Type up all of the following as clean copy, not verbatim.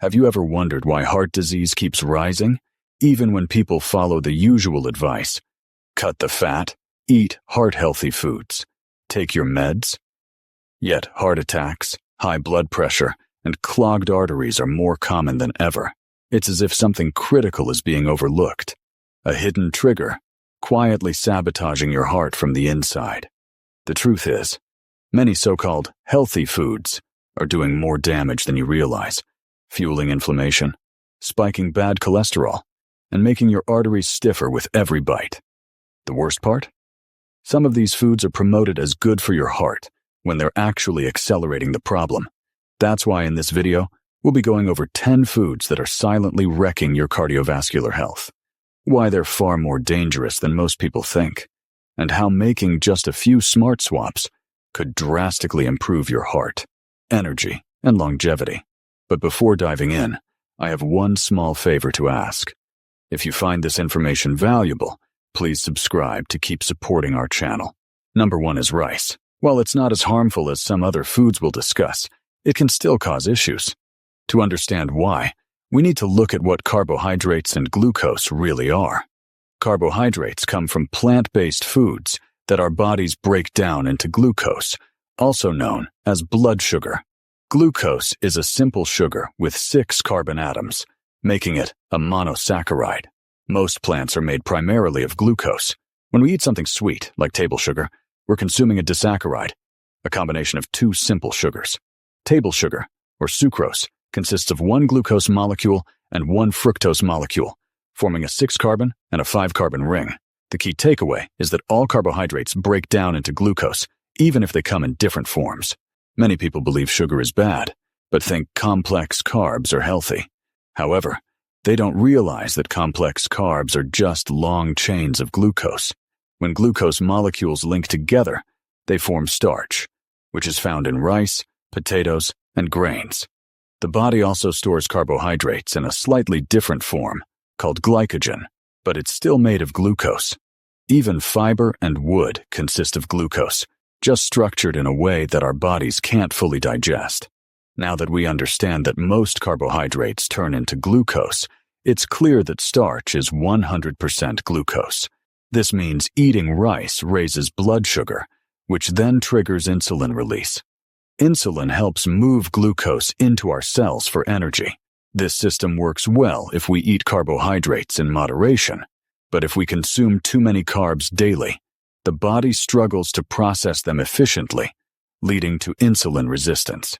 Have you ever wondered why heart disease keeps rising, even when people follow the usual advice? Cut the fat, eat heart-healthy foods, take your meds? Yet heart attacks, high blood pressure, and clogged arteries are more common than ever. It's as if something critical is being overlooked, a hidden trigger, quietly sabotaging your heart from the inside. The truth is, many so-called healthy foods are doing more damage than you realize, fueling inflammation, spiking bad cholesterol, and making your arteries stiffer with every bite. The worst part? Some of these foods are promoted as good for your heart when they're actually accelerating the problem. That's why in this video, we'll be going over 10 foods that are silently wrecking your cardiovascular health, why they're far more dangerous than most people think, and how making just a few smart swaps could drastically improve your heart, energy, and longevity. But before diving in, I have one small favor to ask. If you find this information valuable, please subscribe to keep supporting our channel. Number 1 is rice. While it's not as harmful as some other foods we'll discuss, it can still cause issues. To understand why, we need to look at what carbohydrates and glucose really are. Carbohydrates come from plant-based foods that our bodies break down into glucose, also known as blood sugar. Glucose is a simple sugar with 6 carbon atoms, making it a monosaccharide. Most plants are made primarily of glucose. When we eat something sweet, like table sugar, we're consuming a disaccharide, a combination of 2 simple sugars. Table sugar, or sucrose, consists of 1 glucose molecule and 1 fructose molecule, forming a 6-carbon and a 5-carbon ring. The key takeaway is that all carbohydrates break down into glucose, even if they come in different forms. Many people believe sugar is bad, but think complex carbs are healthy. However, they don't realize that complex carbs are just long chains of glucose. When glucose molecules link together, they form starch, which is found in rice, potatoes, and grains. The body also stores carbohydrates in a slightly different form, called glycogen, but it's still made of glucose. Even fiber and wood consist of glucose, just structured in a way that our bodies can't fully digest. Now that we understand that most carbohydrates turn into glucose, it's clear that starch is 100% glucose. This means eating rice raises blood sugar, which then triggers insulin release. Insulin helps move glucose into our cells for energy. This system works well if we eat carbohydrates in moderation, but if we consume too many carbs daily, the body struggles to process them efficiently, leading to insulin resistance.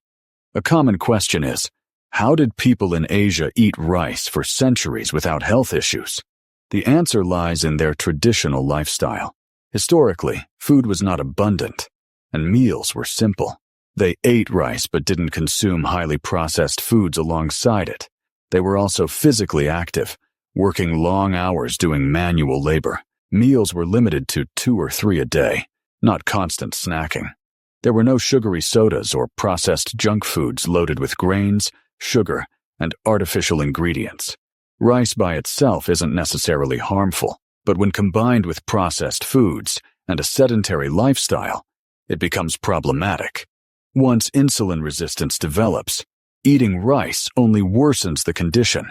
A common question is, how did people in Asia eat rice for centuries without health issues? The answer lies in their traditional lifestyle. Historically, food was not abundant, and meals were simple. They ate rice but didn't consume highly processed foods alongside it. They were also physically active, working long hours doing manual labor. Meals were limited to 2 or 3 a day, not constant snacking. There were no sugary sodas or processed junk foods loaded with grains, sugar, and artificial ingredients. Rice by itself isn't necessarily harmful, but when combined with processed foods and a sedentary lifestyle, it becomes problematic. Once insulin resistance develops, eating rice only worsens the condition,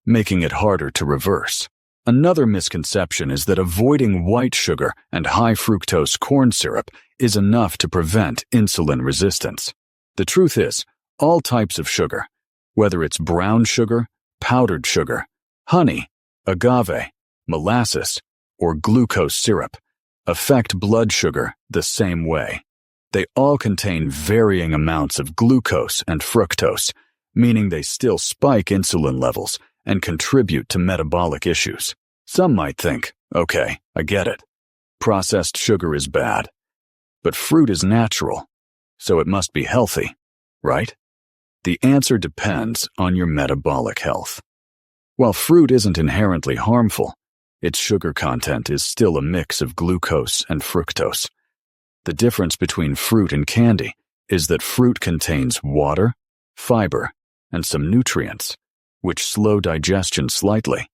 making it harder to reverse. Another misconception is that avoiding white sugar and high fructose corn syrup is enough to prevent insulin resistance. The truth is, all types of sugar, whether it's brown sugar, powdered sugar, honey, agave, molasses, or glucose syrup, affect blood sugar the same way. They all contain varying amounts of glucose and fructose, meaning they still spike insulin levels and contribute to metabolic issues. Some might think, okay, I get it. Processed sugar is bad. But fruit is natural, so it must be healthy, right? The answer depends on your metabolic health. While fruit isn't inherently harmful, its sugar content is still a mix of glucose and fructose. The difference between fruit and candy is that fruit contains water, fiber, and some nutrients, which slow digestion slightly.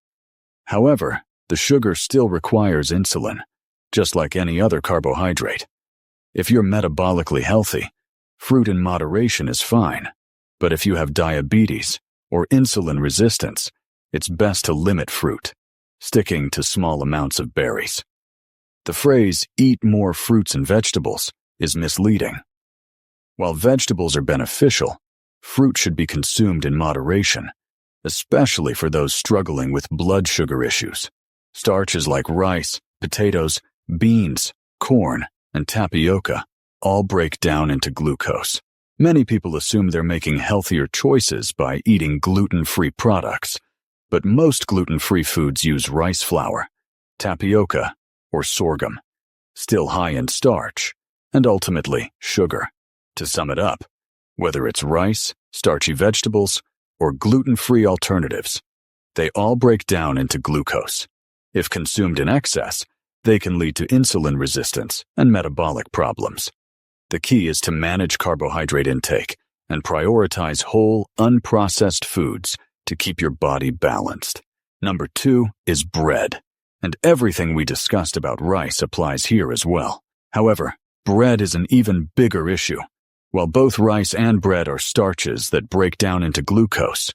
However, the sugar still requires insulin, just like any other carbohydrate. If you're metabolically healthy, fruit in moderation is fine. But if you have diabetes, or insulin resistance, it's best to limit fruit, sticking to small amounts of berries. The phrase, "eat more fruits and vegetables," is misleading. While vegetables are beneficial, fruit should be consumed in moderation, especially for those struggling with blood sugar issues. Starches like rice, potatoes, beans, corn, and tapioca all break down into glucose. Many people assume they're making healthier choices by eating gluten-free products, but most gluten-free foods use rice flour, tapioca, or sorghum, still high in starch, and ultimately sugar. To sum it up, whether it's rice, starchy vegetables, or gluten-free alternatives, they all break down into glucose. If consumed in excess, they can lead to insulin resistance and metabolic problems. The key is to manage carbohydrate intake and prioritize whole, unprocessed foods to keep your body balanced. Number 2 is bread, and everything we discussed about rice applies here as well. However, bread is an even bigger issue. While both rice and bread are starches that break down into glucose,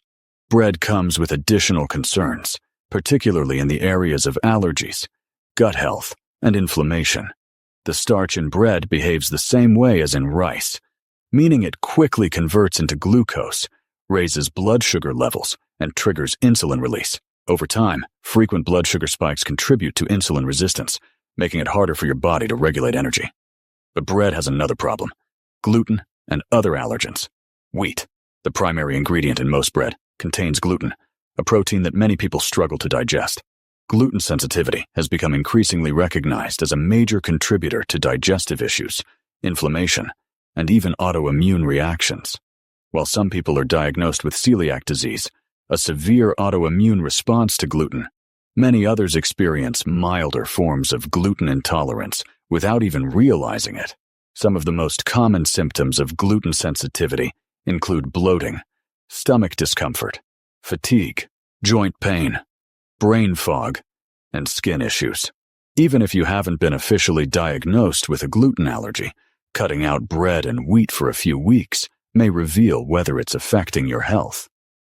bread comes with additional concerns, particularly in the areas of allergies, gut health, and inflammation. The starch in bread behaves the same way as in rice, meaning it quickly converts into glucose, raises blood sugar levels, and triggers insulin release. Over time, frequent blood sugar spikes contribute to insulin resistance, making it harder for your body to regulate energy. But bread has another problem: gluten and other allergens. Wheat, the primary ingredient in most bread, contains gluten, a protein that many people struggle to digest. Gluten sensitivity has become increasingly recognized as a major contributor to digestive issues, inflammation, and even autoimmune reactions. While some people are diagnosed with celiac disease, a severe autoimmune response to gluten, many others experience milder forms of gluten intolerance without even realizing it. Some of the most common symptoms of gluten sensitivity include bloating, stomach discomfort, fatigue, joint pain, brain fog, and skin issues. Even if you haven't been officially diagnosed with a gluten allergy, cutting out bread and wheat for a few weeks may reveal whether it's affecting your health.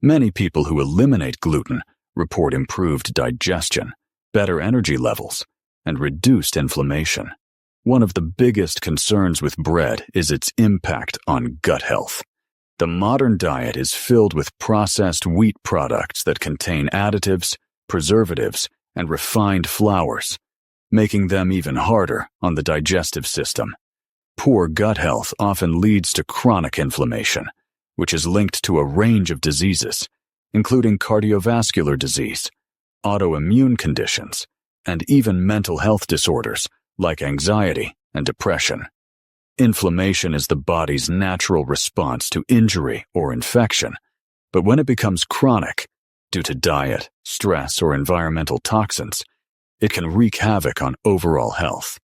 Many people who eliminate gluten report improved digestion, better energy levels, and reduced inflammation. One of the biggest concerns with bread is its impact on gut health. The modern diet is filled with processed wheat products that contain additives, preservatives, and refined flours, making them even harder on the digestive system. Poor gut health often leads to chronic inflammation, which is linked to a range of diseases, including cardiovascular disease, autoimmune conditions, and even mental health disorders like anxiety and depression. Inflammation is the body's natural response to injury or infection, but when it becomes chronic, due to diet, stress, or environmental toxins, it can wreak havoc on overall health.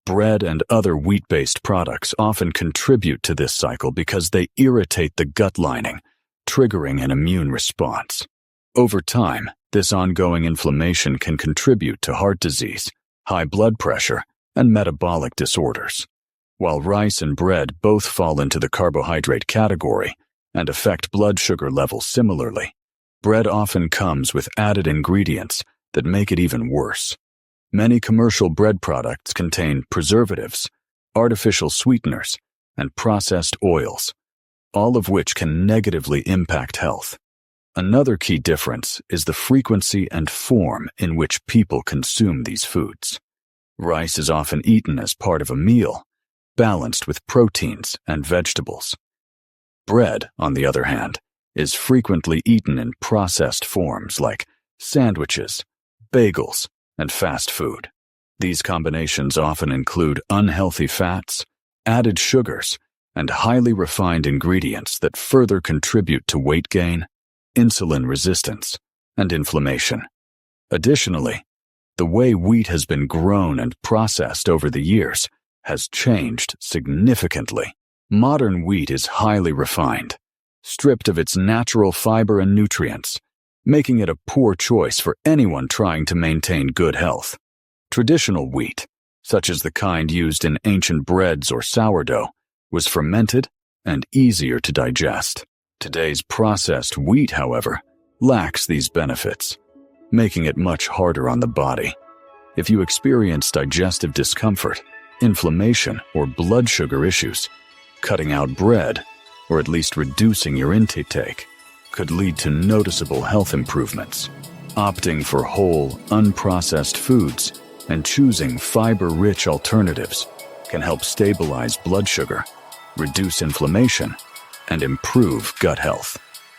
Bread and other wheat-based products often contribute to this cycle because they irritate the gut lining, triggering an immune response. Over time, this ongoing inflammation can contribute to heart disease, high blood pressure, and metabolic disorders. While rice and bread both fall into the carbohydrate category and affect blood sugar levels similarly, bread often comes with added ingredients that make it even worse. Many commercial bread products contain preservatives, artificial sweeteners, and processed oils, all of which can negatively impact health. Another key difference is the frequency and form in which people consume these foods. Rice is often eaten as part of a meal, balanced with proteins and vegetables. Bread, on the other hand, is frequently eaten in processed forms like sandwiches, bagels, and fast food. These combinations often include unhealthy fats, added sugars, and highly refined ingredients that further contribute to weight gain, insulin resistance, and inflammation. Additionally, the way wheat has been grown and processed over the years has changed significantly. Modern wheat is highly refined, stripped of its natural fiber and nutrients, making it a poor choice for anyone trying to maintain good health. Traditional wheat, such as the kind used in ancient breads or sourdough, was fermented and easier to digest. Today's processed wheat, however, lacks these benefits, making it much harder on the body. If you experience digestive discomfort, inflammation, or blood sugar issues, cutting out bread, or at least reducing your intake, could lead to noticeable health improvements. Opting for whole, unprocessed foods and choosing fiber-rich alternatives can help stabilize blood sugar, reduce inflammation, and improve gut health.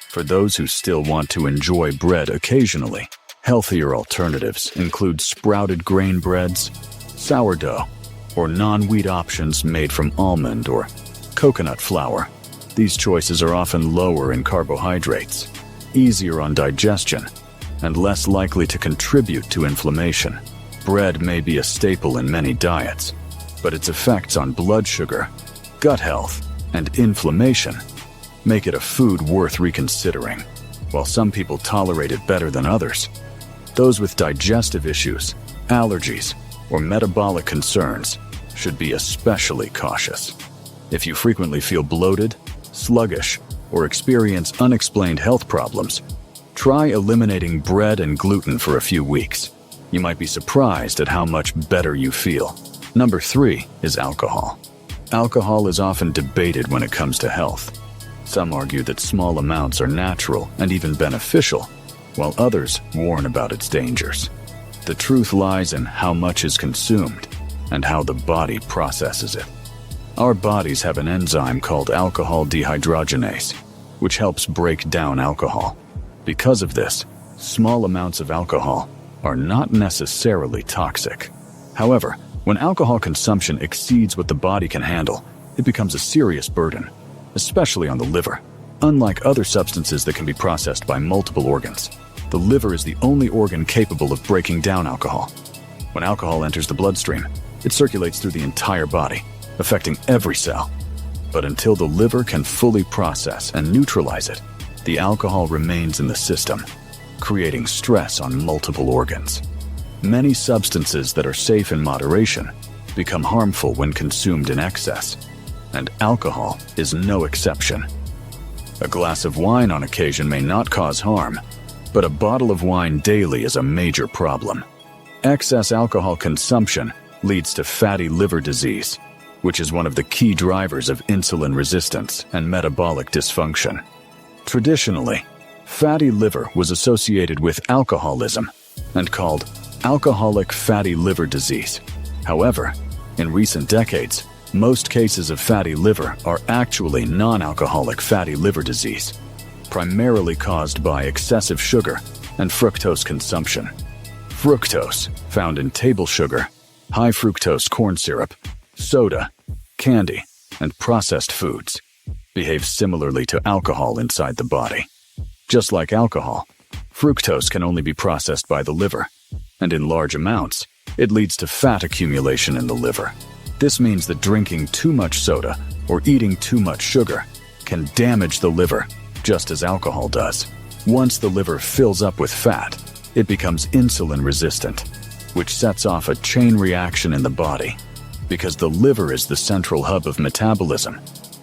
For those who still want to enjoy bread occasionally, healthier alternatives include sprouted grain breads, sourdough, or non-wheat options made from almond or coconut flour. These choices are often lower in carbohydrates, easier on digestion, and less likely to contribute to inflammation. Bread may be a staple in many diets, but its effects on blood sugar, gut health, and inflammation make it a food worth reconsidering. While some people tolerate it better than others, those with digestive issues, allergies, or metabolic concerns should be especially cautious. If you frequently feel bloated, sluggish, or experience unexplained health problems, try eliminating bread and gluten for a few weeks. You might be surprised at how much better you feel. Number 3 is alcohol. Alcohol is often debated when it comes to health. Some argue that small amounts are natural and even beneficial, while others warn about its dangers. The truth lies in how much is consumed and how the body processes it. Our bodies have an enzyme called alcohol dehydrogenase, which helps break down alcohol. Because of this, small amounts of alcohol are not necessarily toxic. However, when alcohol consumption exceeds what the body can handle, it becomes a serious burden, especially on the liver. Unlike other substances that can be processed by multiple organs, the liver is the only organ capable of breaking down alcohol. When alcohol enters the bloodstream, it circulates through the entire body, affecting every cell. But until the liver can fully process and neutralize it, the alcohol remains in the system, creating stress on multiple organs. Many substances that are safe in moderation become harmful when consumed in excess, and alcohol is no exception. A glass of wine on occasion may not cause harm, but a bottle of wine daily is a major problem. Excess alcohol consumption leads to fatty liver disease, which is one of the key drivers of insulin resistance and metabolic dysfunction. Traditionally, fatty liver was associated with alcoholism and called alcoholic fatty liver disease. However, in recent decades, most cases of fatty liver are actually non-alcoholic fatty liver disease, primarily caused by excessive sugar and fructose consumption. Fructose, found in table sugar, high fructose corn syrup, soda, candy, and processed foods, behaves similarly to alcohol inside the body. Just like alcohol, fructose can only be processed by the liver, and in large amounts, it leads to fat accumulation in the liver. This means that drinking too much soda or eating too much sugar can damage the liver, just as alcohol does. Once the liver fills up with fat, it becomes insulin resistant, which sets off a chain reaction in the body. Because the liver is the central hub of metabolism,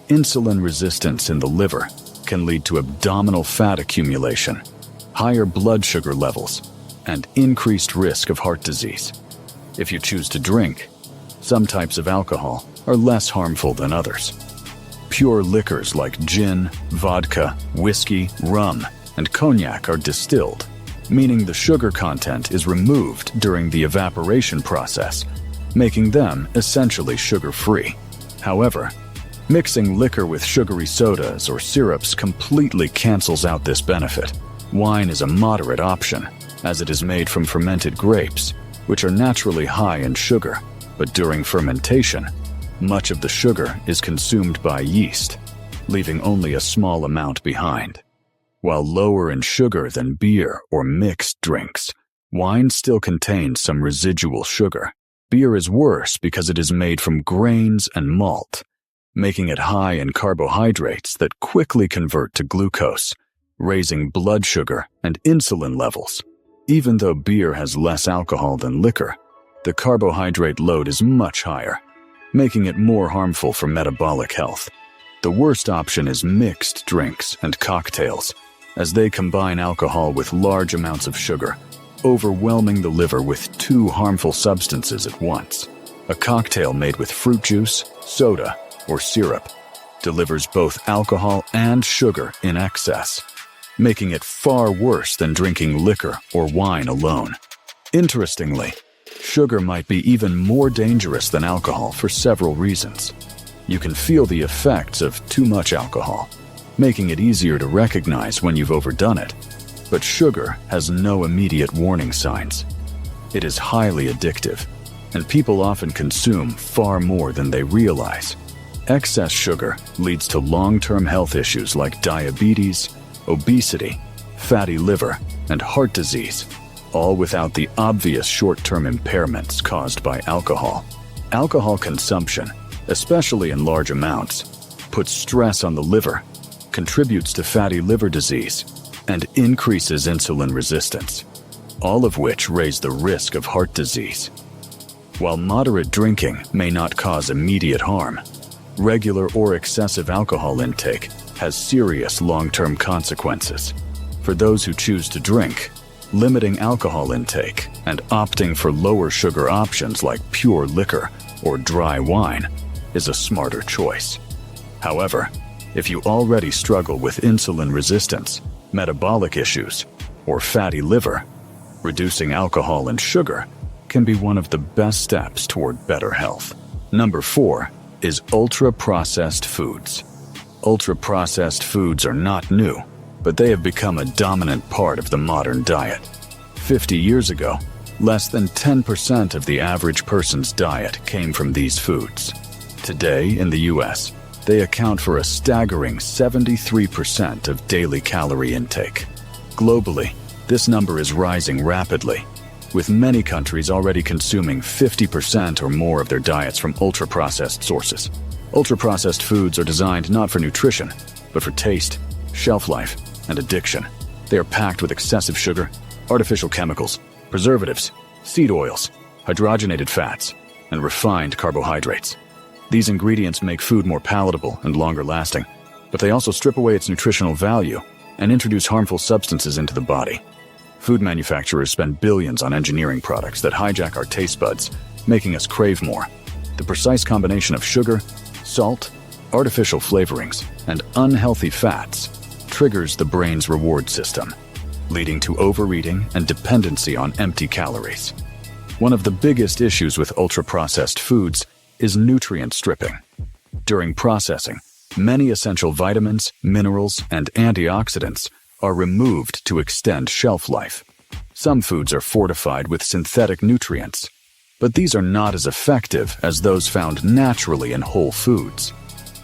insulin resistance in the liver can lead to abdominal fat accumulation, higher blood sugar levels, and increased risk of heart disease. If you choose to drink, some types of alcohol are less harmful than others. Pure liquors like gin, vodka, whiskey, rum, and cognac are distilled, meaning the sugar content is removed during the evaporation process, making them essentially sugar-free. However, mixing liquor with sugary sodas or syrups completely cancels out this benefit. Wine is a moderate option, as it is made from fermented grapes, which are naturally high in sugar, but during fermentation, much of the sugar is consumed by yeast, leaving only a small amount behind. While lower in sugar than beer or mixed drinks, wine still contains some residual sugar. Beer is worse because it is made from grains and malt, making it high in carbohydrates that quickly convert to glucose, raising blood sugar and insulin levels. Even though beer has less alcohol than liquor, the carbohydrate load is much higher, making it more harmful for metabolic health. The worst option is mixed drinks and cocktails, as they combine alcohol with large amounts of sugar, overwhelming the liver with two harmful substances at once. A cocktail made with fruit juice, soda, or syrup delivers both alcohol and sugar in excess, making it far worse than drinking liquor or wine alone. Interestingly, sugar might be even more dangerous than alcohol for several reasons. You can feel the effects of too much alcohol, making it easier to recognize when you've overdone it. But sugar has no immediate warning signs. It is highly addictive, and people often consume far more than they realize. Excess sugar leads to long-term health issues like diabetes, obesity, fatty liver, and heart disease, all without the obvious short-term impairments caused by alcohol. Alcohol consumption, especially in large amounts, puts stress on the liver, contributes to fatty liver disease, and increases insulin resistance, all of which raise the risk of heart disease. While moderate drinking may not cause immediate harm, regular or excessive alcohol intake has serious long-term consequences. For those who choose to drink, limiting alcohol intake and opting for lower sugar options like pure liquor or dry wine is a smarter choice. However, if you already struggle with insulin resistance, metabolic issues, or fatty liver, reducing alcohol and sugar can be one of the best steps toward better health. Number 4 is ultra-processed foods. Ultra-processed foods are not new, but they have become a dominant part of the modern diet. 50 years ago, less than 10% of the average person's diet came from these foods. Today, in the US, they account for a staggering 73% of daily calorie intake. Globally, this number is rising rapidly, with many countries already consuming 50% or more of their diets from ultra-processed sources. Ultra-processed foods are designed not for nutrition, but for taste, shelf life, and addiction. They are packed with excessive sugar, artificial chemicals, preservatives, seed oils, hydrogenated fats, and refined carbohydrates. These ingredients make food more palatable and longer lasting, but they also strip away its nutritional value and introduce harmful substances into the body. Food manufacturers spend billions on engineering products that hijack our taste buds, making us crave more. The precise combination of sugar, salt, artificial flavorings, and unhealthy fats triggers the brain's reward system, leading to overeating and dependency on empty calories. One of the biggest issues with ultra-processed foods is nutrient stripping. During processing, many essential vitamins, minerals, and antioxidants are removed to extend shelf life. Some foods are fortified with synthetic nutrients, but these are not as effective as those found naturally in whole foods.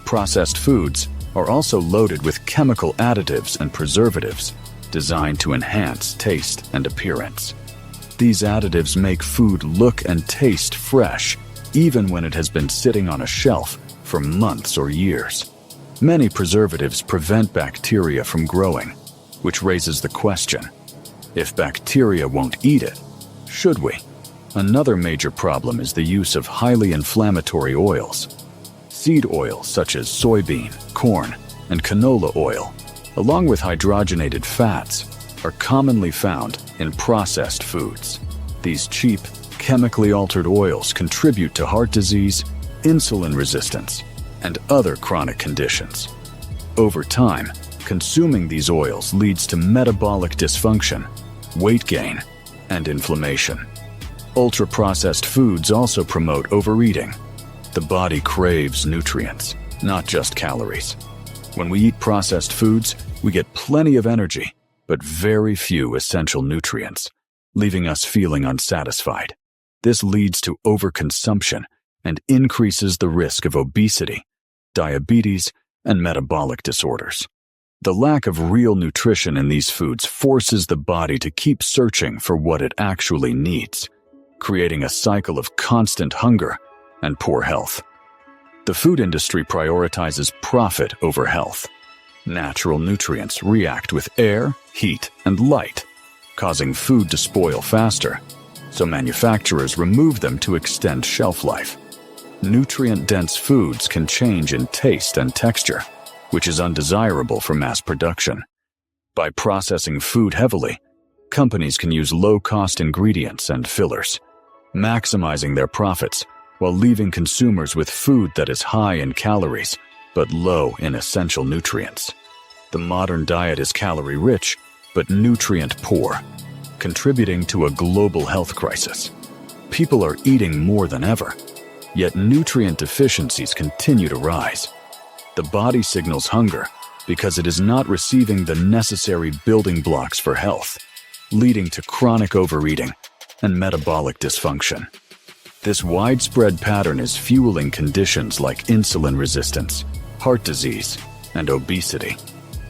Processed foods are also loaded with chemical additives and preservatives designed to enhance taste and appearance. These additives make food look and taste fresh, even when it has been sitting on a shelf for months or years. Many preservatives prevent bacteria from growing, which raises the question, if bacteria won't eat it, should we? Another major problem is the use of highly inflammatory oils. Seed oils such as soybean, corn, and canola oil, along with hydrogenated fats, are commonly found in processed foods. These cheap, chemically altered oils contribute to heart disease, insulin resistance, and other chronic conditions. Over time, consuming these oils leads to metabolic dysfunction, weight gain, and inflammation. Ultra-processed foods also promote overeating. The body craves nutrients, not just calories. When we eat processed foods, we get plenty of energy, but very few essential nutrients, leaving us feeling unsatisfied. This leads to overconsumption and increases the risk of obesity, diabetes, and metabolic disorders. The lack of real nutrition in these foods forces the body to keep searching for what it actually needs, creating a cycle of constant hunger and poor health. The food industry prioritizes profit over health. Natural nutrients react with air, heat, and light, causing food to spoil faster, so manufacturers remove them to extend shelf life. Nutrient-dense foods can change in taste and texture, which is undesirable for mass production. By processing food heavily, companies can use low-cost ingredients and fillers, maximizing their profits while leaving consumers with food that is high in calories but low in essential nutrients. The modern diet is calorie-rich but nutrient-poor, contributing to a global health crisis. People are eating more than ever, yet nutrient deficiencies continue to rise. The body signals hunger because it is not receiving the necessary building blocks for health, leading to chronic overeating and metabolic dysfunction. This widespread pattern is fueling conditions like insulin resistance, heart disease, and obesity.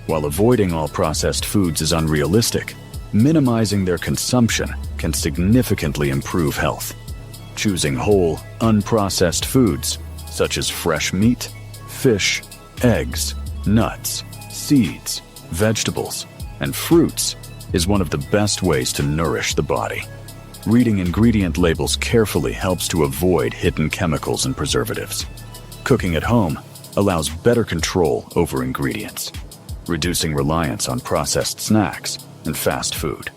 While avoiding all processed foods is unrealistic, minimizing their consumption can significantly improve health. Choosing whole, unprocessed foods, such as fresh meat, fish, eggs, nuts, seeds, vegetables, and fruits, is one of the best ways to nourish the body. Reading ingredient labels carefully helps to avoid hidden chemicals and preservatives. Cooking at home allows better control over ingredients, reducing reliance on processed snacks and fast food.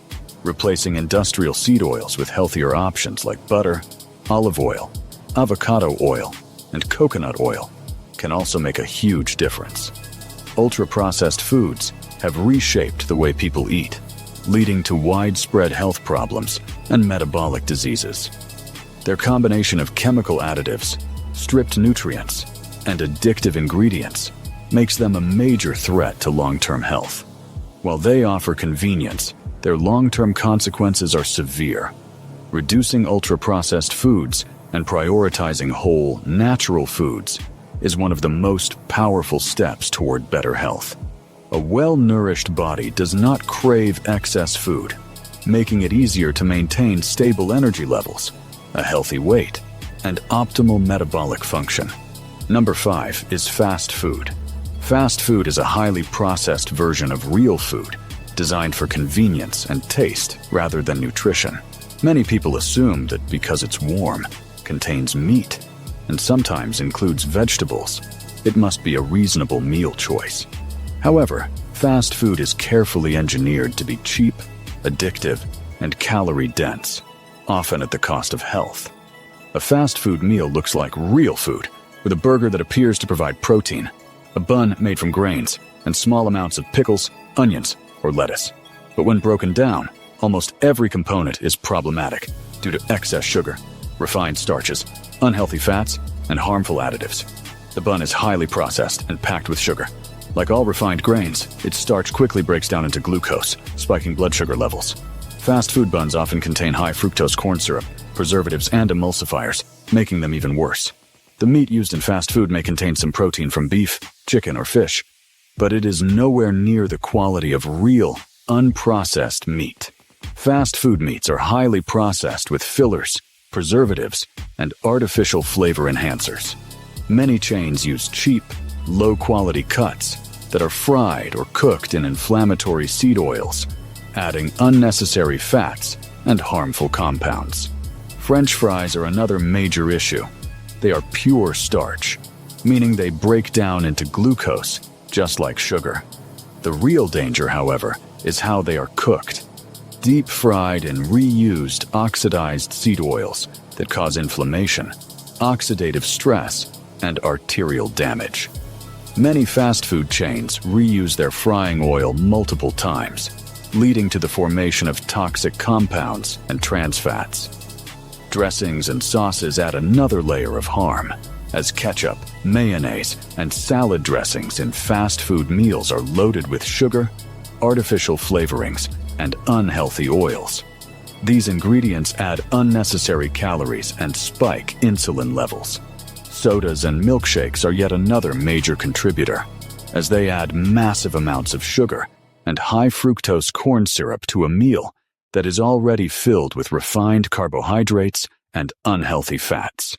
Replacing industrial seed oils with healthier options like butter, olive oil, avocado oil, and coconut oil can also make a huge difference. Ultra-processed foods have reshaped the way people eat, leading to widespread health problems and metabolic diseases. Their combination of chemical additives, stripped nutrients, and addictive ingredients makes them a major threat to long-term health. While they offer convenience, their long-term consequences are severe. Reducing ultra-processed foods and prioritizing whole, natural foods is one of the most powerful steps toward better health. A well-nourished body does not crave excess food, making it easier to maintain stable energy levels, a healthy weight, and optimal metabolic function. Number 5 is fast food. Fast food is a highly processed version of real food, designed for convenience and taste rather than nutrition. Many people assume that because it's warm, contains meat, and sometimes includes vegetables, it must be a reasonable meal choice. However, fast food is carefully engineered to be cheap, addictive, and calorie-dense, often at the cost of health. A fast food meal looks like real food, with a burger that appears to provide protein, a bun made from grains, and small amounts of pickles, onions, or lettuce. But when broken down, almost every component is problematic due to excess sugar, refined starches, unhealthy fats, and harmful additives. The bun is highly processed and packed with sugar. Like all refined grains, its starch quickly breaks down into glucose, spiking blood sugar levels. Fast food buns often contain high fructose corn syrup, preservatives, and emulsifiers, making them even worse. The meat used in fast food may contain some protein from beef, chicken, or fish, but it is nowhere near the quality of real, unprocessed meat. Fast food meats are highly processed with fillers, preservatives, and artificial flavor enhancers. Many chains use cheap, low-quality cuts that are fried or cooked in inflammatory seed oils, adding unnecessary fats and harmful compounds. French fries are another major issue. They are pure starch, meaning they break down into glucose, just like sugar. The real danger, however, is how they are cooked. Deep-fried and reused oxidized seed oils that cause inflammation, oxidative stress, and arterial damage. Many fast food chains reuse their frying oil multiple times, leading to the formation of toxic compounds and trans fats. Dressings and sauces add another layer of harm, as ketchup, mayonnaise, and salad dressings in fast food meals are loaded with sugar, artificial flavorings, and unhealthy oils. These ingredients add unnecessary calories and spike insulin levels. Sodas and milkshakes are yet another major contributor, as they add massive amounts of sugar and high fructose corn syrup to a meal that is already filled with refined carbohydrates and unhealthy fats.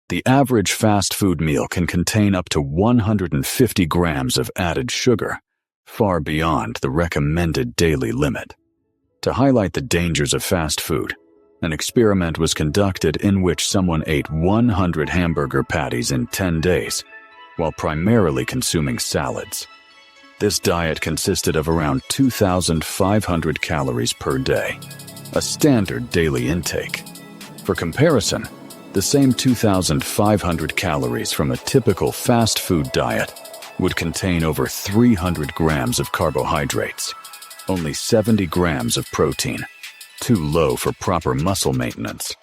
The average fast food meal can contain up to 150 grams of added sugar, far beyond the recommended daily limit. To highlight the dangers of fast food An experiment was conducted in which someone ate 100 hamburger patties in 10 days, while primarily consuming salads. This diet consisted of around 2,500 calories per day, a standard daily intake. For comparison, the same 2,500 calories from a typical fast food diet would contain over 300 grams of carbohydrates, only 70 grams of protein, too low for proper muscle maintenance,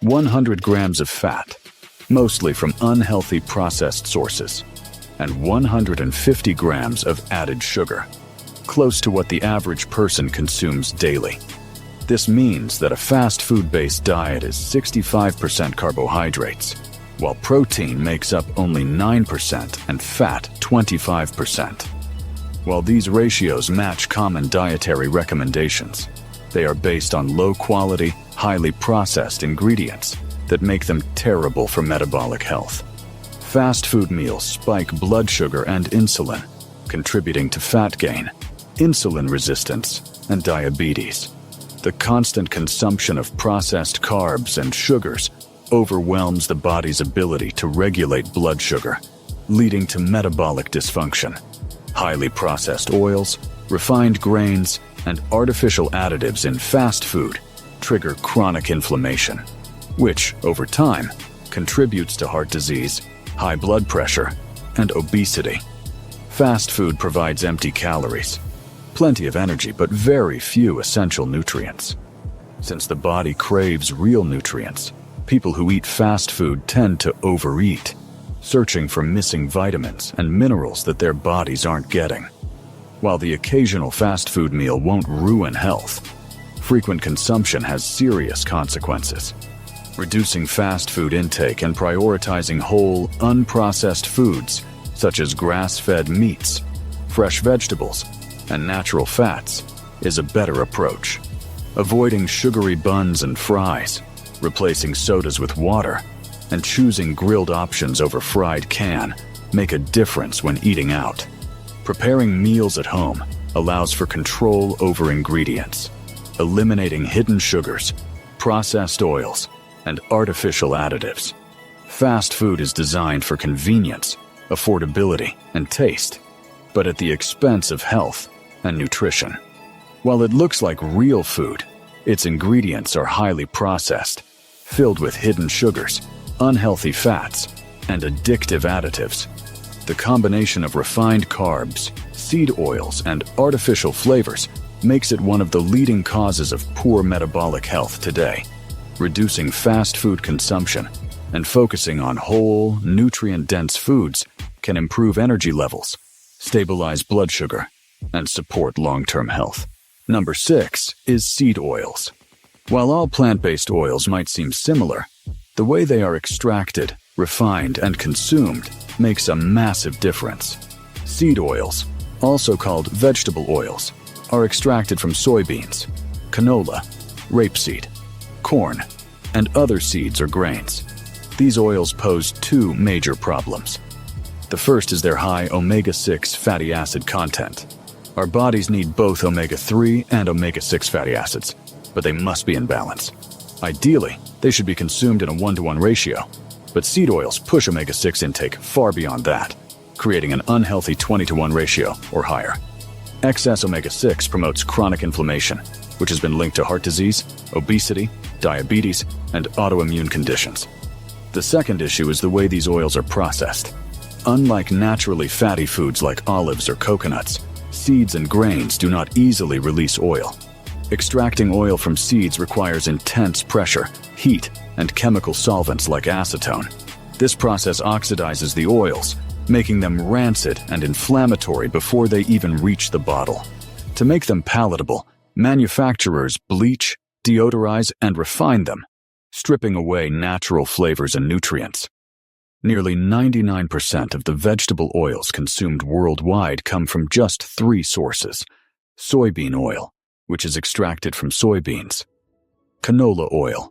100 grams of fat, mostly from unhealthy processed sources, and 150 grams of added sugar, close to what the average person consumes daily. This means that a fast food-based diet is 65% carbohydrates, while protein makes up only 9% and fat 25%. While these ratios match common dietary recommendations, they are based on low-quality, highly processed ingredients that make them terrible for metabolic health. Fast food meals spike blood sugar and insulin, contributing to fat gain, insulin resistance, and diabetes. The constant consumption of processed carbs and sugars overwhelms the body's ability to regulate blood sugar, leading to metabolic dysfunction. Highly processed oils, refined grains, and artificial additives in fast food trigger chronic inflammation, which, over time, contributes to heart disease, high blood pressure, and obesity. Fast food provides empty calories, plenty of energy, but very few essential nutrients. Since the body craves real nutrients, people who eat fast food tend to overeat, searching for missing vitamins and minerals that their bodies aren't getting. While the occasional fast food meal won't ruin health, frequent consumption has serious consequences. Reducing fast food intake and prioritizing whole, unprocessed foods such as grass-fed meats, fresh vegetables, and natural fats is a better approach. Avoiding sugary buns and fries, replacing sodas with water, and choosing grilled options over fried can make a difference when eating out. Preparing meals at home allows for control over ingredients, eliminating hidden sugars, processed oils, and artificial additives. Fast food is designed for convenience, affordability, and taste, but at the expense of health and nutrition. While it looks like real food, its ingredients are highly processed, filled with hidden sugars, unhealthy fats, and addictive additives. The combination of refined carbs, seed oils, and artificial flavors makes it one of the leading causes of poor metabolic health today. Reducing fast food consumption and focusing on whole, nutrient-dense foods can improve energy levels, stabilize blood sugar, and support long-term health. Number 6 is seed oils. While all plant-based oils might seem similar, the way they are extracted, refined, and consumed makes a massive difference. Seed oils, also called vegetable oils, are extracted from soybeans, canola, rapeseed, corn, and other seeds or grains. These oils pose two major problems. The first is their high omega-6 fatty acid content. Our bodies need both omega-3 and omega-6 fatty acids, but they must be in balance. Ideally, they should be consumed in a 1-to-1 ratio, but seed oils push omega-6 intake far beyond that, creating an unhealthy 20-to-1 ratio or higher. Excess omega-6 promotes chronic inflammation, which has been linked to heart disease, obesity, diabetes, and autoimmune conditions. The second issue is the way these oils are processed. Unlike naturally fatty foods like olives or coconuts, seeds and grains do not easily release oil. Extracting oil from seeds requires intense pressure, heat, and chemical solvents like acetone. This process oxidizes the oils, making them rancid and inflammatory before they even reach the bottle. To make them palatable, manufacturers bleach, deodorize, and refine them, stripping away natural flavors and nutrients. Nearly 99% of the vegetable oils consumed worldwide come from just 3 sources: soybean oil, which is extracted from soybeans; canola oil,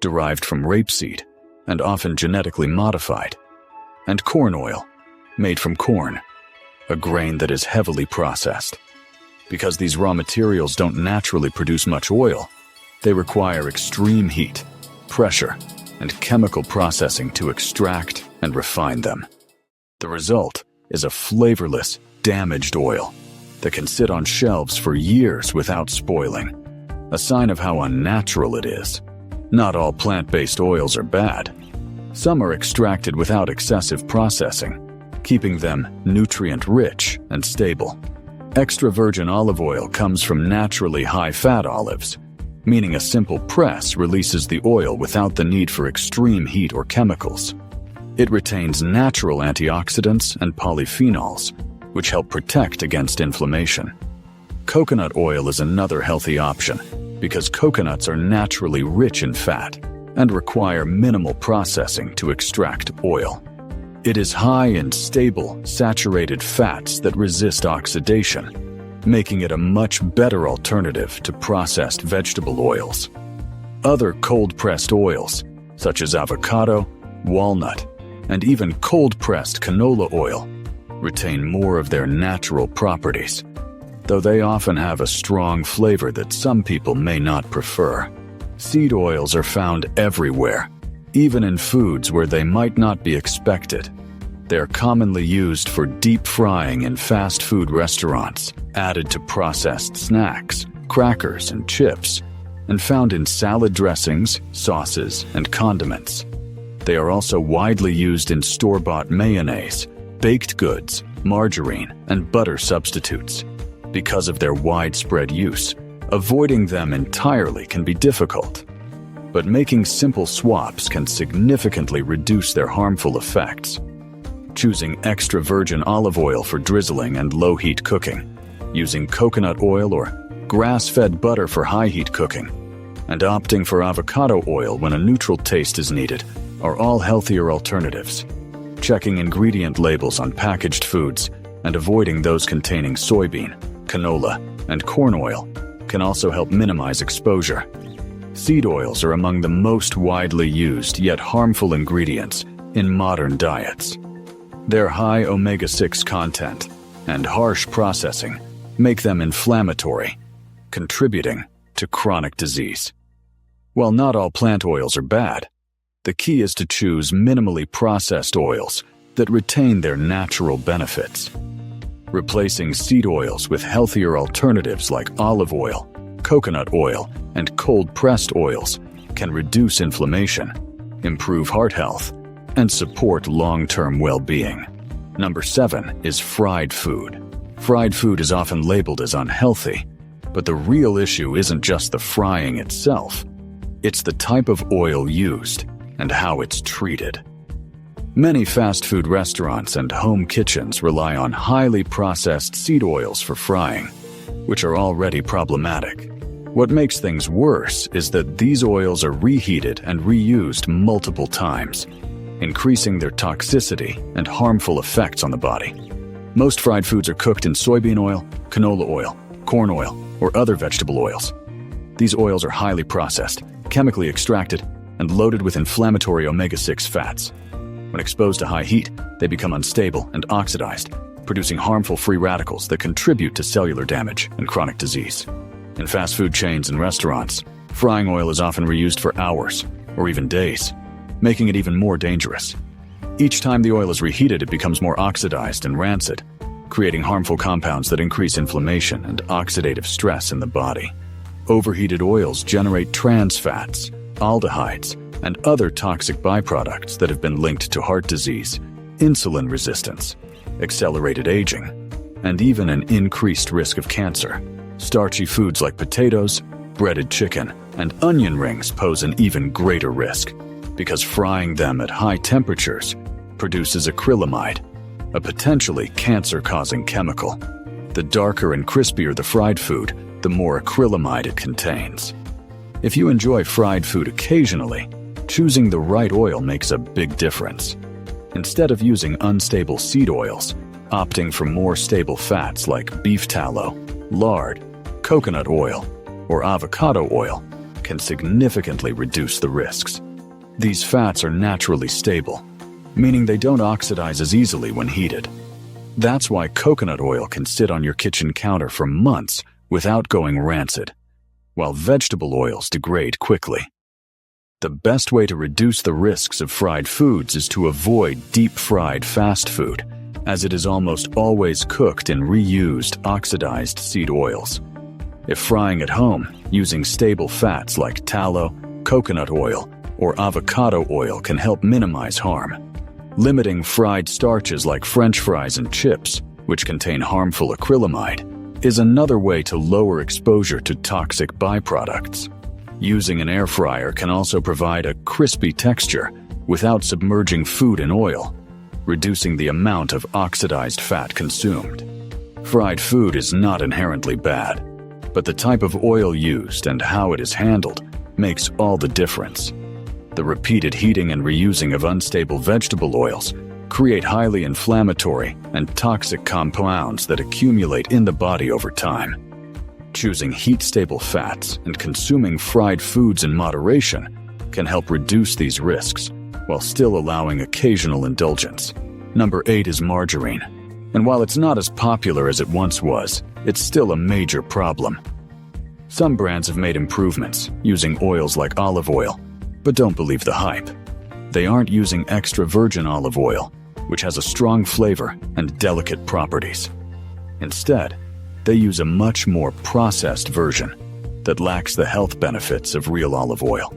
derived from rapeseed and often genetically modified; and corn oil, made from corn, a grain that is heavily processed. Because these raw materials don't naturally produce much oil, They require extreme heat, pressure, and chemical processing to extract and refine them. The result is a flavorless, damaged oil that can sit on shelves for years without spoiling, a sign of how unnatural it is. Not all plant-based oils are bad. Some are extracted without excessive processing, keeping them nutrient-rich and stable. Extra virgin olive oil comes from naturally high-fat olives, meaning a simple press releases the oil without the need for extreme heat or chemicals. It retains natural antioxidants and polyphenols, which help protect against inflammation. Coconut oil is another healthy option because coconuts are naturally rich in fat and require minimal processing to extract oil. It is high in stable, saturated fats that resist oxidation, making it a much better alternative to processed vegetable oils. Other cold-pressed oils, such as avocado, walnut, and even cold-pressed canola oil, retain more of their natural properties, though they often have a strong flavor that some people may not prefer. Seed oils are found everywhere, even in foods where they might not be expected. They're commonly used for deep frying in fast food restaurants, added to processed snacks, crackers, and chips, and found in salad dressings, sauces, and condiments. They are also widely used in store-bought mayonnaise, baked goods, margarine, and butter substitutes. Because of their widespread use, avoiding them entirely can be difficult. But making simple swaps can significantly reduce their harmful effects. Choosing extra virgin olive oil for drizzling and low-heat cooking, using coconut oil or grass-fed butter for high-heat cooking, and opting for avocado oil when a neutral taste is needed are all healthier alternatives. Checking ingredient labels on packaged foods and avoiding those containing soybean, canola, and corn oil can also help minimize exposure. Seed oils are among the most widely used yet harmful ingredients in modern diets. Their high omega-6 content and harsh processing make them inflammatory, contributing to chronic disease. While not all plant oils are bad, the key is to choose minimally processed oils that retain their natural benefits. Replacing seed oils with healthier alternatives like olive oil, coconut oil, and cold-pressed oils can reduce inflammation, improve heart health, and support long-term well-being. Number 7 is fried food. Fried food is often labeled as unhealthy, but the real issue isn't just the frying itself. It's the type of oil used and how it's treated. Many fast food restaurants and home kitchens rely on highly processed seed oils for frying, which are already problematic. What makes things worse is that these oils are reheated and reused multiple times, increasing their toxicity and harmful effects on the body. Most fried foods are cooked in soybean oil, canola oil, corn oil, or other vegetable oils. These oils are highly processed, chemically extracted, and loaded with inflammatory omega-6 fats. When exposed to high heat, they become unstable and oxidized, producing harmful free radicals that contribute to cellular damage and chronic disease. In fast food chains and restaurants, frying oil is often reused for hours or even days, making it even more dangerous. Each time the oil is reheated, it becomes more oxidized and rancid, creating harmful compounds that increase inflammation and oxidative stress in the body. Overheated oils generate trans fats, aldehydes, and other toxic byproducts that have been linked to heart disease, insulin resistance, accelerated aging, and even an increased risk of cancer. Starchy foods like potatoes, breaded chicken, and onion rings pose an even greater risk because frying them at high temperatures produces acrylamide, a potentially cancer-causing chemical. The darker and crispier the fried food, the more acrylamide it contains. If you enjoy fried food occasionally, choosing the right oil makes a big difference. Instead of using unstable seed oils, opting for more stable fats like beef tallow, lard, coconut oil, or avocado oil can significantly reduce the risks. These fats are naturally stable, meaning they don't oxidize as easily when heated. That's why coconut oil can sit on your kitchen counter for months without going rancid. while vegetable oils degrade quickly. The best way to reduce the risks of fried foods is to avoid deep-fried fast food, as it is almost always cooked in reused, oxidized seed oils. If frying at home, using stable fats like tallow, coconut oil, or avocado oil can help minimize harm. Limiting fried starches like French fries and chips, which contain harmful acrylamide, is another way to lower exposure to toxic byproducts. Using an air fryer can also provide a crispy texture without submerging food in oil, reducing the amount of oxidized fat consumed. Fried food is not inherently bad, but the type of oil used and how it is handled makes all the difference. The repeated heating and reusing of unstable vegetable oils create highly inflammatory and toxic compounds that accumulate in the body over time. Choosing heat-stable fats and consuming fried foods in moderation can help reduce these risks while still allowing occasional indulgence. Number 8 is margarine. And while it's not as popular as it once was, it's still a major problem. Some brands have made improvements, using oils like olive oil, but don't believe the hype. They aren't using extra virgin olive oil, which has a strong flavor and delicate properties. Instead, they use a much more processed version that lacks the health benefits of real olive oil.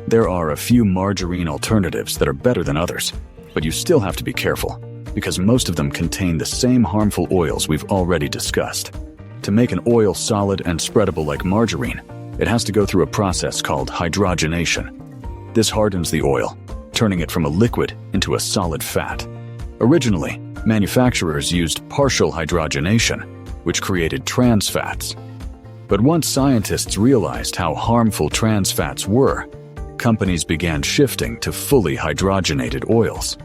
There are a few margarine alternatives that are better than others, but you still have to be careful, because most of them contain the same harmful oils we've already discussed. To make an oil solid and spreadable like margarine, it has to go through a process called hydrogenation. This hardens the oil, turning it from a liquid into a solid fat. Originally, manufacturers used partial hydrogenation, which created trans fats. But once scientists realized how harmful trans fats were, companies began shifting to fully hydrogenated oils.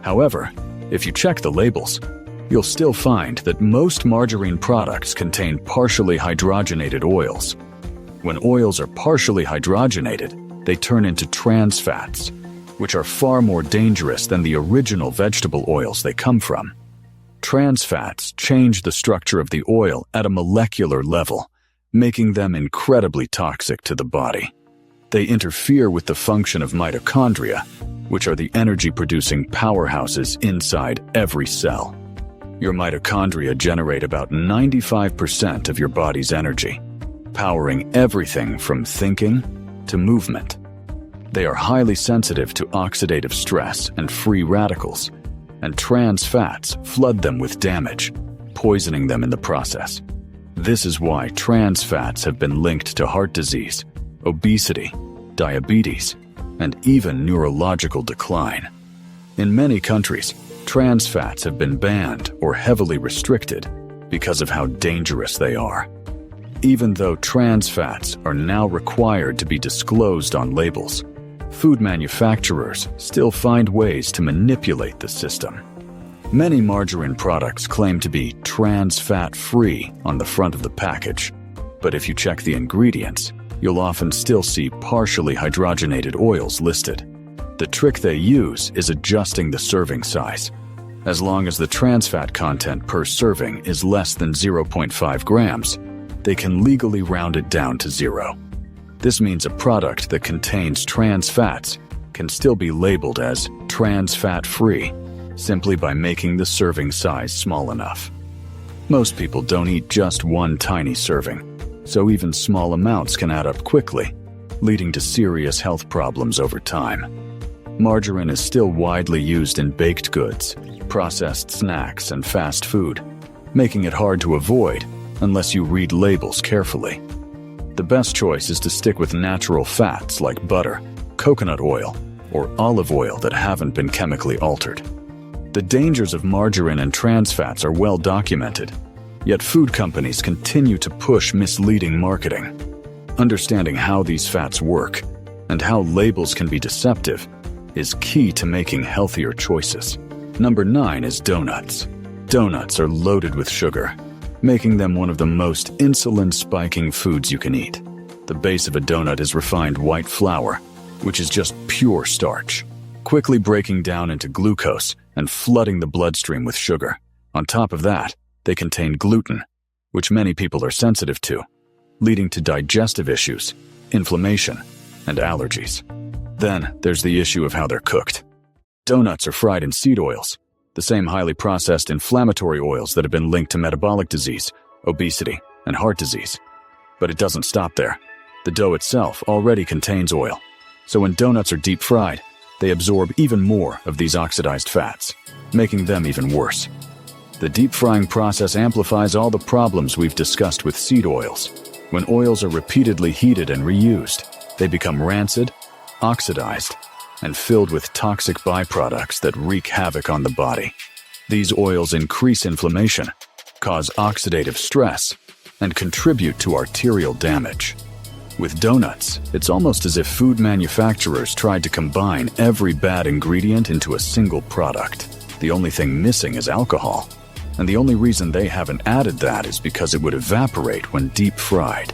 However, if you check the labels, you'll still find that most margarine products contain partially hydrogenated oils. When oils are partially hydrogenated, they turn into trans fats, which are far more dangerous than the original vegetable oils they come from. Trans fats change the structure of the oil at a molecular level, making them incredibly toxic to the body. They interfere with the function of mitochondria, which are the energy-producing powerhouses inside every cell. Your mitochondria generate about 95% of your body's energy, powering everything from thinking to movement. They are highly sensitive to oxidative stress and free radicals, and trans fats flood them with damage, poisoning them in the process. This is why trans fats have been linked to heart disease, obesity, diabetes, and even neurological decline. In many countries, trans fats have been banned or heavily restricted because of how dangerous they are. Even though trans fats are now required to be disclosed on labels, food manufacturers still find ways to manipulate the system. Many margarine products claim to be trans fat free on the front of the package, but if you check the ingredients, you'll often still see partially hydrogenated oils listed. The trick they use is adjusting the serving size. As long as the trans fat content per serving is less than 0.5 grams, they can legally round it down to 0. This means a product that contains trans fats can still be labeled as trans fat free simply by making the serving size small enough. Most people don't eat just one tiny serving, so even small amounts can add up quickly, leading to serious health problems over time. Margarine is still widely used in baked goods, processed snacks, and fast food, making it hard to avoid unless you read labels carefully. The best choice is to stick with natural fats like butter, coconut oil, or olive oil that haven't been chemically altered. The dangers of margarine and trans fats are well documented, yet food companies continue to push misleading marketing. Understanding how these fats work and how labels can be deceptive is key to making healthier choices. Number 9 is donuts. Donuts are loaded with sugar, making them one of the most insulin-spiking foods you can eat. The base of a donut is refined white flour, which is just pure starch, quickly breaking down into glucose and flooding the bloodstream with sugar. On top of that, they contain gluten, which many people are sensitive to. leading to digestive issues, inflammation, and allergies. Then there's the issue of how they're cooked. Donuts are fried in seed oils, the same highly processed inflammatory oils that have been linked to metabolic disease, obesity, and heart disease. But it doesn't stop there. The dough itself already contains oil, so when donuts are deep fried, they absorb even more of these oxidized fats, making them even worse. The deep frying process amplifies all the problems we've discussed with seed oils. When oils are repeatedly heated and reused, they become rancid, oxidized, and filled with toxic byproducts that wreak havoc on the body. These oils increase inflammation, cause oxidative stress, and contribute to arterial damage. With donuts, it's almost as if food manufacturers tried to combine every bad ingredient into a single product. The only thing missing is alcohol, and the only reason they haven't added that is because it would evaporate when deep fried.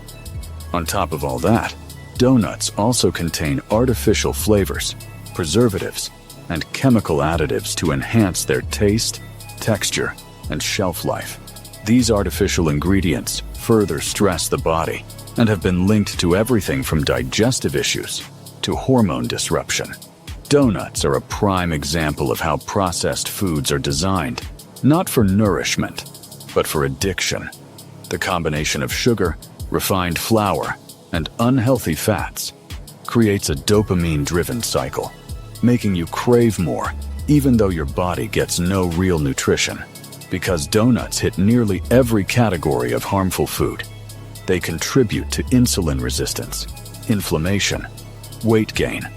On top of all that, donuts also contain artificial flavors, preservatives, and chemical additives to enhance their taste, texture, and shelf life. These artificial ingredients further stress the body and have been linked to everything from digestive issues to hormone disruption. Donuts are a prime example of how processed foods are designed, not for nourishment, but for addiction. The combination of sugar, refined flour, and unhealthy fats creates a dopamine-driven cycle, making you crave more even though your body gets no real nutrition. Because donuts hit nearly every category of harmful food. They contribute to insulin resistance, inflammation, weight gain,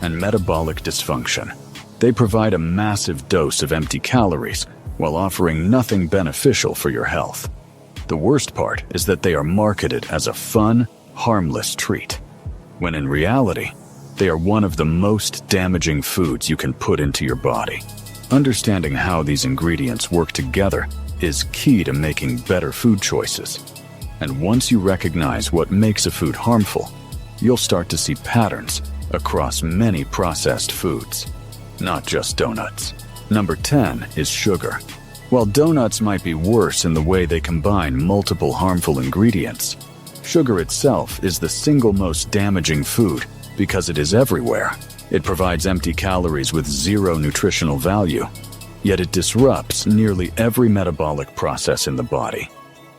and metabolic dysfunction. They provide a massive dose of empty calories while offering nothing beneficial for your health. The worst part is that they are marketed as a fun, harmless treat, when in reality, they are one of the most damaging foods you can put into your body. Understanding how these ingredients work together is key to making better food choices. And once you recognize what makes a food harmful, you'll start to see patterns across many processed foods, not just donuts. Number 10 is sugar. While donuts might be worse in the way they combine multiple harmful ingredients, sugar itself is the single most damaging food because it is everywhere. It provides empty calories with zero nutritional value, yet it disrupts nearly every metabolic process in the body.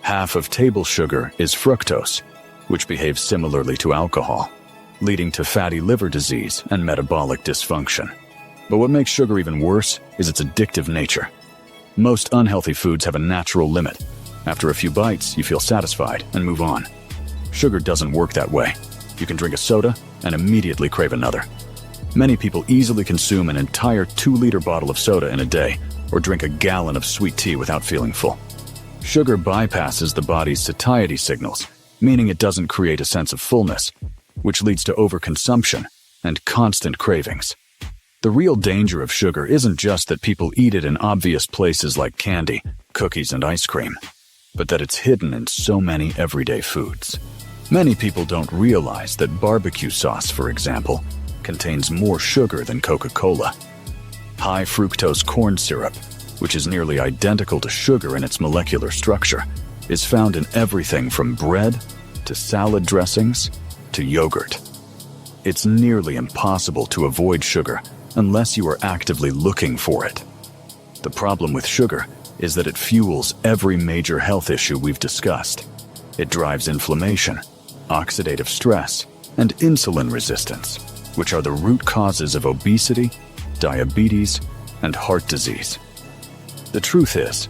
Half of table sugar is fructose, which behaves similarly to alcohol, leading to fatty liver disease and metabolic dysfunction. But what makes sugar even worse is its addictive nature. Most unhealthy foods have a natural limit. After a few bites, you feel satisfied and move on. Sugar doesn't work that way. You can drink a soda and immediately crave another. Many people easily consume an entire 2-liter bottle of soda in a day or drink a gallon of sweet tea without feeling full. Sugar bypasses the body's satiety signals, meaning it doesn't create a sense of fullness, which leads to overconsumption and constant cravings. The real danger of sugar isn't just that people eat it in obvious places like candy, cookies, and ice cream, but that it's hidden in so many everyday foods. Many people don't realize that barbecue sauce, for example, contains more sugar than Coca-Cola. High fructose corn syrup, which is nearly identical to sugar in its molecular structure, is found in everything from bread to salad dressings to yogurt. It's nearly impossible to avoid sugar unless you are actively looking for it. The problem with sugar is that it fuels every major health issue we've discussed. It drives inflammation, oxidative stress, and insulin resistance, which are the root causes of obesity, diabetes, and heart disease. The truth is,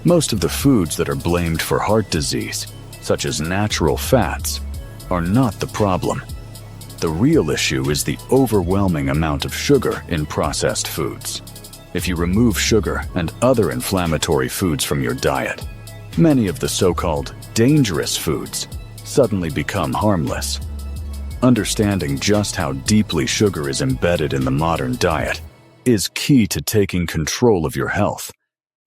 most of the foods that are blamed for heart disease, such as natural fats, are not the problem. The real issue is the overwhelming amount of sugar in processed foods. If you remove sugar and other inflammatory foods from your diet, many of the so-called dangerous foods suddenly become harmless. Understanding just how deeply sugar is embedded in the modern diet is key to taking control of your health.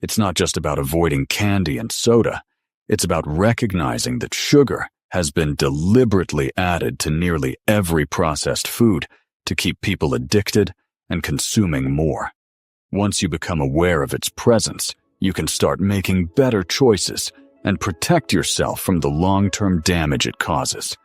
It's not just about avoiding candy and soda. It's about recognizing that sugar has been deliberately added to nearly every processed food to keep people addicted and consuming more. Once you become aware of its presence, you can start making better choices and protect yourself from the long-term damage it causes.